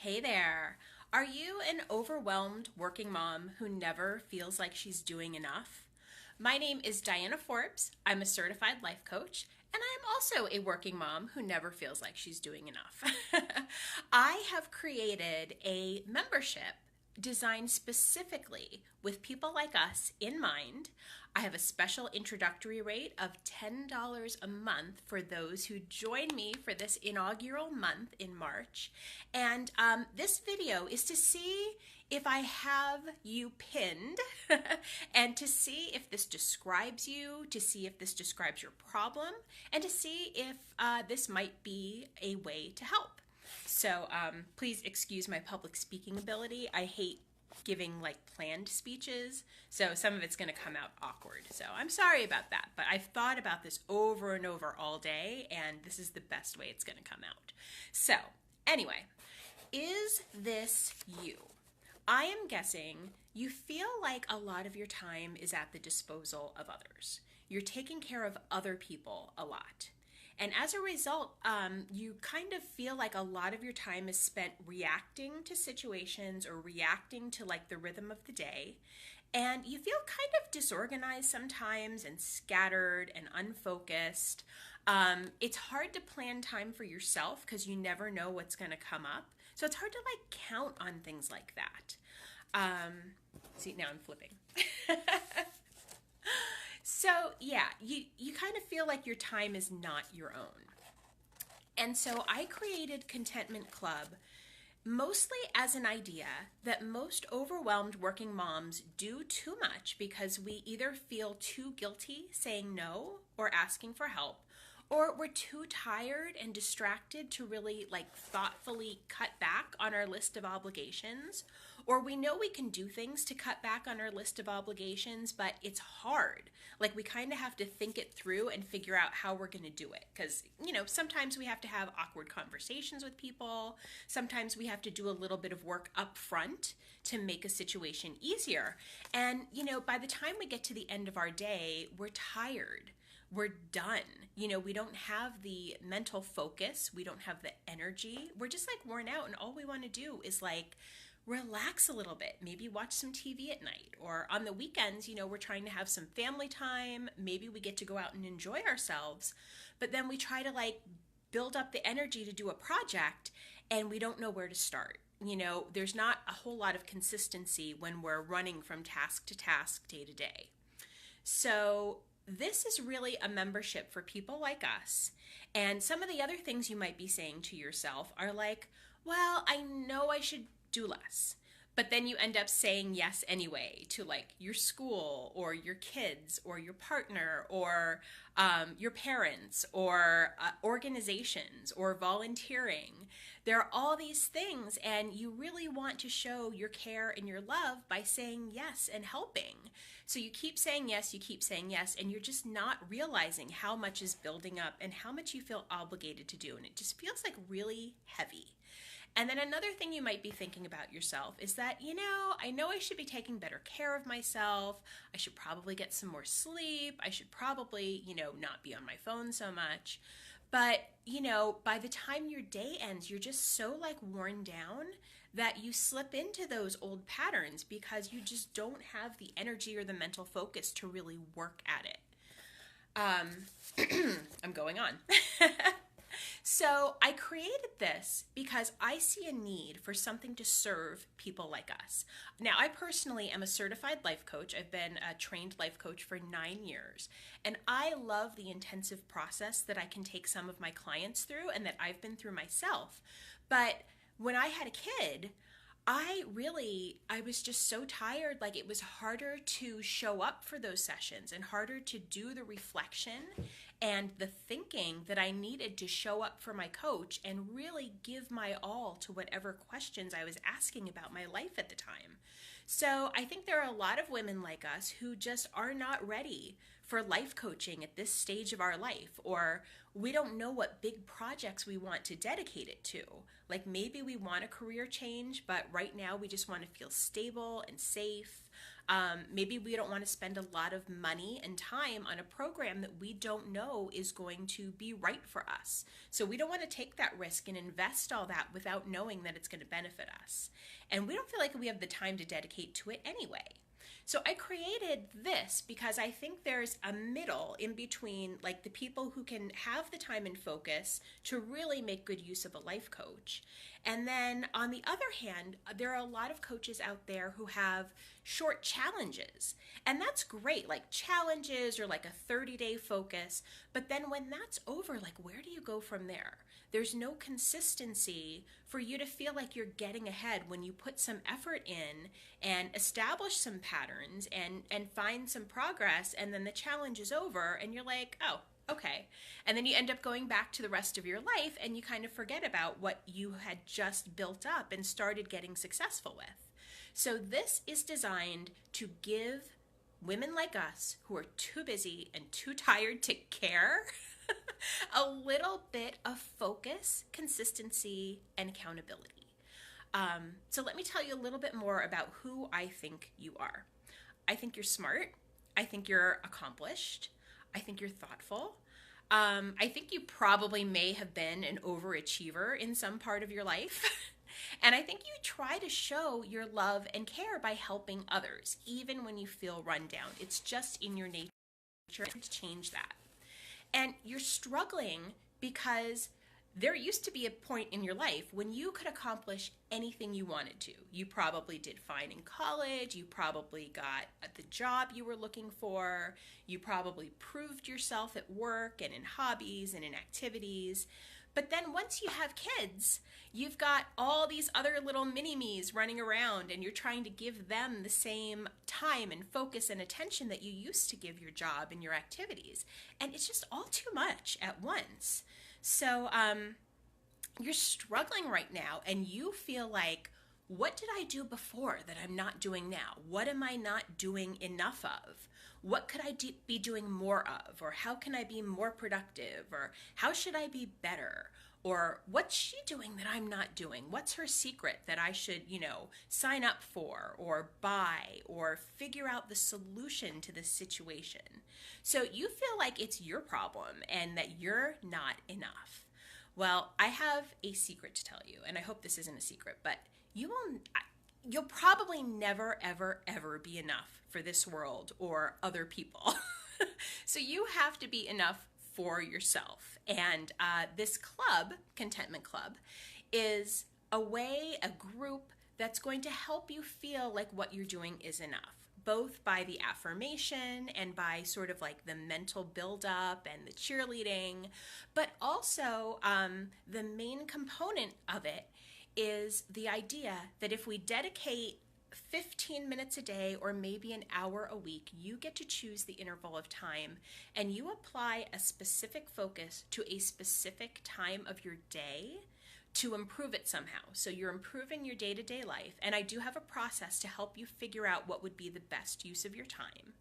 Hey there. Are you an overwhelmed working mom who never feels like she's doing enough? My name is Diana Forbes. I'm a certified life coach, and I am also a working mom who never feels like she's doing enough. I have created a membership designed specifically with people like us in mind. I have a special introductory rate of $10 a month for those who join me for this inaugural month in March. And this video is to see if I have you pinned and to see if this describes you, to see if this describes your problem, and to see if this might be a way to help. So please excuse my public speaking ability. I hate giving like planned speeches, so some of it's going to come out awkward. So I'm sorry about that, but I've thought about this over and over all day, and this is the best way it's going to come out. So anyway, is this you? I am guessing you feel like a lot of your time is at the disposal of others. You're taking care of other people a lot. And as a result, you kind of feel like a lot of your time is spent reacting to situations or reacting to like the rhythm of the day. And you feel kind of disorganized sometimes and scattered and unfocused. It's hard to plan time for yourself because you never know what's going to come up. So it's hard to like count on things like that. See, now I'm flipping. So yeah, you kind of feel like your time is not your own. And so I created Contentment Club mostly as an idea that most overwhelmed working moms do too much because we either feel too guilty saying no or asking for help, or we're too tired and distracted to really like thoughtfully cut back on our list of obligations, or we know we can do things to cut back on our list of obligations, but it's hard. Like we kind of have to think it through and figure out how we're going to do it. Because, sometimes we have to have awkward conversations with people. Sometimes we have to do a little bit of work up front to make a situation easier. And, by the time we get to the end of our day, we're tired. We're done. We don't have the mental focus. We don't have the energy. We're just like worn out. And all we want to do is like relax a little bit, maybe watch some TV at night, or on the weekends, we're trying to have some family time. Maybe we get to go out and enjoy ourselves, but then we try to like build up the energy to do a project and we don't know where to start. There's not a whole lot of consistency when we're running from task to task, day to day. So this is really a membership for people like us. And some of the other things you might be saying to yourself are like, well, I know I should do less. But then you end up saying yes anyway to like your school or your kids or your partner or your parents or organizations or volunteering. There are all these things, and you really want to show your care and your love by saying yes and helping. So you keep saying yes, and you're just not realizing how much is building up and how much you feel obligated to do. And it just feels like really heavy. And then another thing you might be thinking about yourself is that, I know I should be taking better care of myself. I should probably get some more sleep. I should probably, not be on my phone so much. But, by the time your day ends, you're just so like worn down that you slip into those old patterns because you just don't have the energy or the mental focus to really work at it. I'm going on. So I created this because I see a need for something to serve people like us. Now, I personally am a certified life coach. I've been a trained life coach for 9 years, and I love the intensive process that I can take some of my clients through and that I've been through myself. But when I had a kid, I was just so tired. Like it was harder to show up for those sessions and harder to do the reflection and the thinking that I needed to show up for my coach and really give my all to whatever questions I was asking about my life at the time. So I think there are a lot of women like us who just are not ready for life coaching at this stage of our life, or we don't know what big projects we want to dedicate it to. Like maybe we want a career change, but right now we just want to feel stable and safe. Maybe we don't want to spend a lot of money and time on a program that we don't know is going to be right for us. So we don't want to take that risk and invest all that without knowing that it's going to benefit us. And we don't feel like we have the time to dedicate to it anyway. So I created this because I think there's a middle in between, like the people who can have the time and focus to really make good use of a life coach. And then on the other hand, there are a lot of coaches out there who have short challenges. And that's great, like challenges or like a 30-day focus. But then when that's over, like where do you go from there? There's no consistency for you to feel like you're getting ahead when you put some effort in and establish some patterns and find some progress, and then the challenge is over and you're like, oh, okay. And then you end up going back to the rest of your life and you kind of forget about what you had just built up and started getting successful with. So this is designed to give women like us who are too busy and too tired to care a little bit of focus, consistency, and accountability. So let me tell you a little bit more about who I think you are. I think you're smart. I think you're accomplished. I think you're thoughtful. I think you probably may have been an overachiever in some part of your life. And I think you try to show your love and care by helping others, even when you feel run down. It's just in your nature to change that. And you're struggling because there used to be a point in your life when you could accomplish anything you wanted to. You probably did fine in college. You probably got the job you were looking for. You probably proved yourself at work and in hobbies and in activities. But then once you have kids, you've got all these other little mini-me's running around and you're trying to give them the same time and focus and attention that you used to give your job and your activities. And it's just all too much at once. So you're struggling right now and you feel like, what did I do before that I'm not doing now? What am I not doing enough of? What could I be doing more of? Or how can I be more productive? Or how should I be better? Or what's she doing that I'm not doing? What's her secret that I should, sign up for or buy or figure out the solution to this situation? So you feel like it's your problem and that you're not enough. Well, I have a secret to tell you, and I hope this isn't a secret, but you'll probably never, ever, ever be enough for this world or other people. So you have to be enough for yourself. And this club, Contentment Club, is a group that's going to help you feel like what you're doing is enough, both by the affirmation and by sort of like the mental buildup and the cheerleading, but also the main component of it is the idea that if we dedicate 15 minutes a day or maybe an hour a week, you get to choose the interval of time and you apply a specific focus to a specific time of your day to improve it somehow. So you're improving your day-to-day life, and I do have a process to help you figure out what would be the best use of your time.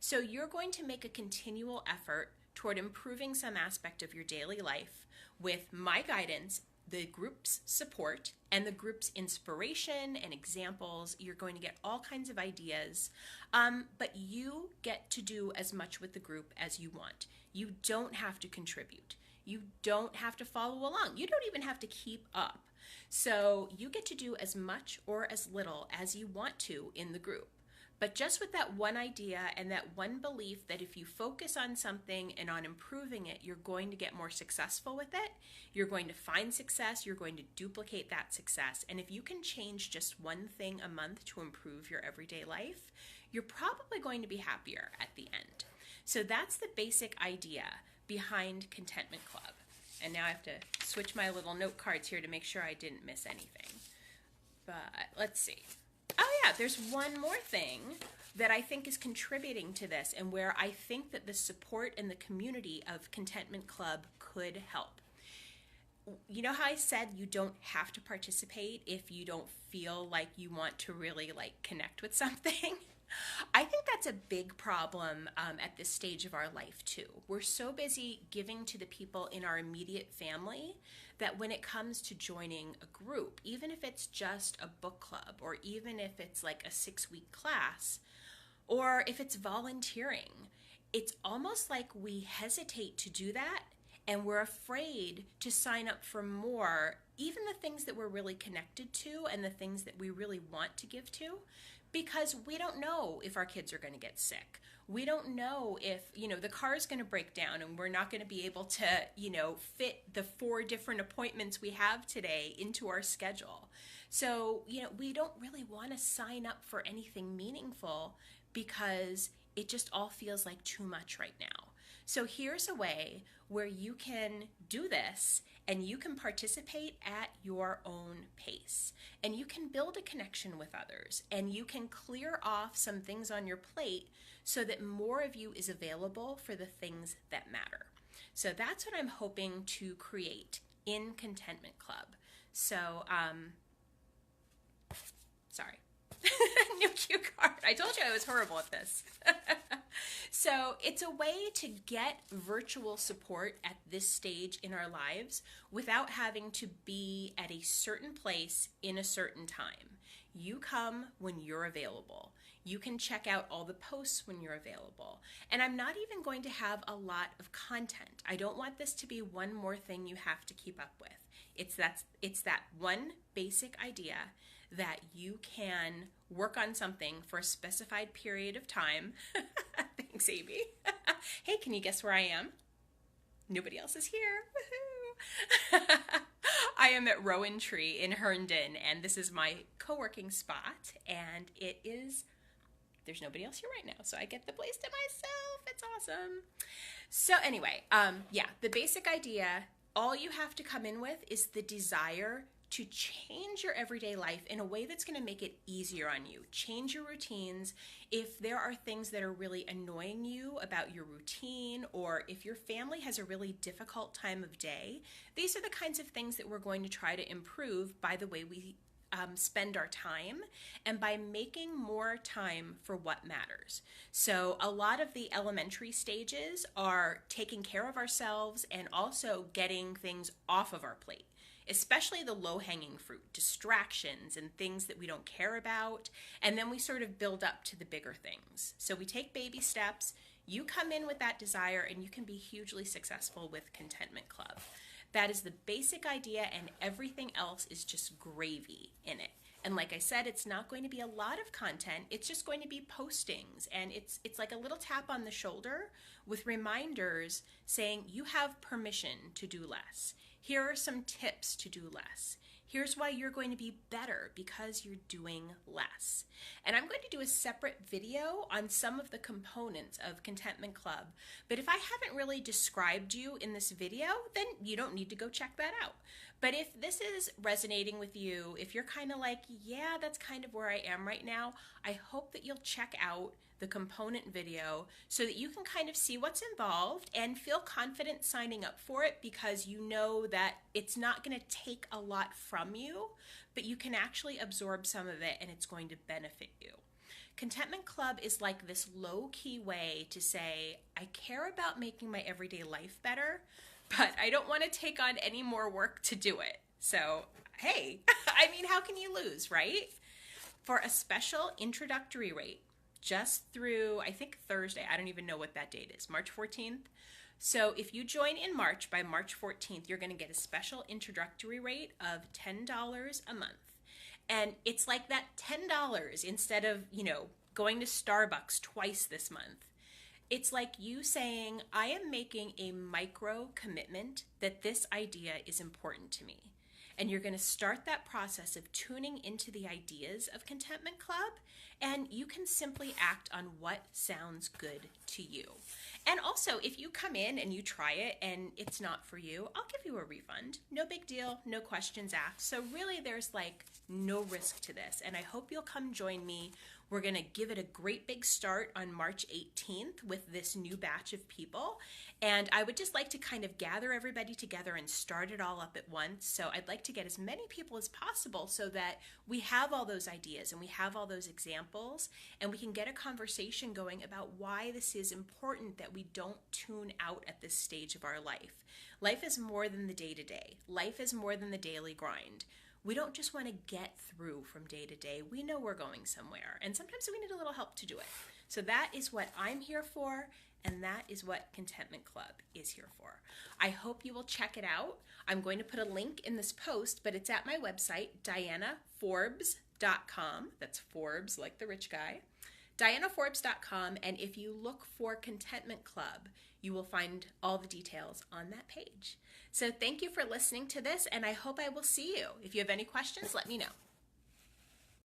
So you're going to make a continual effort toward improving some aspect of your daily life with my guidance, the group's support, and the group's inspiration and examples. You're going to get all kinds of ideas, but you get to do as much with the group as you want. You don't have to contribute. You don't have to follow along. You don't even have to keep up. So you get to do as much or as little as you want to in the group. But just with that one idea and that one belief that if you focus on something and on improving it, you're going to get more successful with it. You're going to find success. You're going to duplicate that success. And if you can change just one thing a month to improve your everyday life, you're probably going to be happier at the end. So that's the basic idea behind Contentment Club. And now I have to switch my little note cards here to make sure I didn't miss anything. But let's see. Oh yeah, there's one more thing that I think is contributing to this and where I think that the support and the community of Contentment Club could help. You know how I said you don't have to participate if you don't feel like you want to really connect with something? I think that's a big problem at this stage of our life, too. We're so busy giving to the people in our immediate family that when it comes to joining a group, even if it's just a book club, or even if it's like a 6-week class, or if it's volunteering, it's almost like we hesitate to do that, and we're afraid to sign up for more, even the things that we're really connected to and the things that we really want to give to, because we don't know if our kids are going to get sick. We don't know if, the car is going to break down and we're not going to be able to, fit the 4 different appointments we have today into our schedule. So, we don't really want to sign up for anything meaningful because it just all feels like too much right now. So here's a way where you can do this and you can participate at your own pace, and you can build a connection with others, and you can clear off some things on your plate so that more of you is available for the things that matter. So that's what I'm hoping to create in Contentment Club. So, sorry. New cue card. I told you I was horrible at this. So it's a way to get virtual support at this stage in our lives without having to be at a certain place in a certain time. You come when you're available. You can check out all the posts when you're available. And I'm not even going to have a lot of content. I don't want this to be one more thing you have to keep up with. It's that one basic idea that you can work on something for a specified period of time. Thanks, Amy. Hey, can you guess where I am? Nobody else is here. Woohoo! I am at Rowan Tree in Herndon, and this is my co-working spot, and there's nobody else here right now, so I get the place to myself. It's awesome. So anyway, the basic idea, all you have to come in with is the desire to change your everyday life in a way that's going to make it easier on you. Change your routines. If there are things that are really annoying you about your routine, or if your family has a really difficult time of day, these are the kinds of things that we're going to try to improve by the way we spend our time, and by making more time for what matters. So a lot of the elementary stages are taking care of ourselves and also getting things off of our plate, especially the low-hanging fruit, distractions and things that we don't care about, and then we sort of build up to the bigger things. So we take baby steps. You come in with that desire and you can be hugely successful with Contentment Club. That is the basic idea, and everything else is just gravy in it. And like I said, it's not going to be a lot of content. It's just going to be postings, and it's like a little tap on the shoulder with reminders saying you have permission to do less. Here are some tips to do less. Here's why you're going to be better because you're doing less. And I'm going to do a separate video on some of the components of Contentment Club. But if I haven't really described you in this video, then you don't need to go check that out. But if this is resonating with you, if you're kind of like, yeah, that's kind of where I am right now, I hope that you'll check out the component video so that you can kind of see what's involved and feel confident signing up for it, because you know that it's not going to take a lot from you, but you can actually absorb some of it and it's going to benefit you. Contentment Club is like this low-key way to say, I care about making my everyday life better, but I don't want to take on any more work to do it. So, hey, I mean, how can you lose, right? For a special introductory rate, just through, I think, Thursday. I don't even know what that date is, March 14th. So if you join in March, by March 14th, you're going to get a special introductory rate of $10 a month. And it's like that $10 instead of, going to Starbucks twice this month. It's like you saying, I am making a micro commitment that this idea is important to me. And you're going to start that process of tuning into the ideas of Contentment Club, and you can simply act on what sounds good to you. And also, if you come in and you try it and it's not for you, I'll give you a refund. No big deal, no questions asked. So really there's like no risk to this, and I hope you'll come join me. We're going to give it a great big start on March 18th with this new batch of people. And I would just like to kind of gather everybody together and start it all up at once. So I'd like to get as many people as possible so that we have all those ideas and we have all those examples, and we can get a conversation going about why this is important that we don't tune out at this stage of our life. Life is more than the day-to-day. Life is more than the daily grind. We don't just want to get through from day to day. We know we're going somewhere, and sometimes we need a little help to do it. So that is what I'm here for, and that is what Contentment Club is here for. I hope you will check it out. I'm going to put a link in this post, but it's at my website, dianaforbes.com. That's Forbes, like the rich guy. dianaforbes.com, and if you look for Contentment Club, you will find all the details on that page. So thank you for listening to this, and I hope I will see you. If you have any questions, let me know.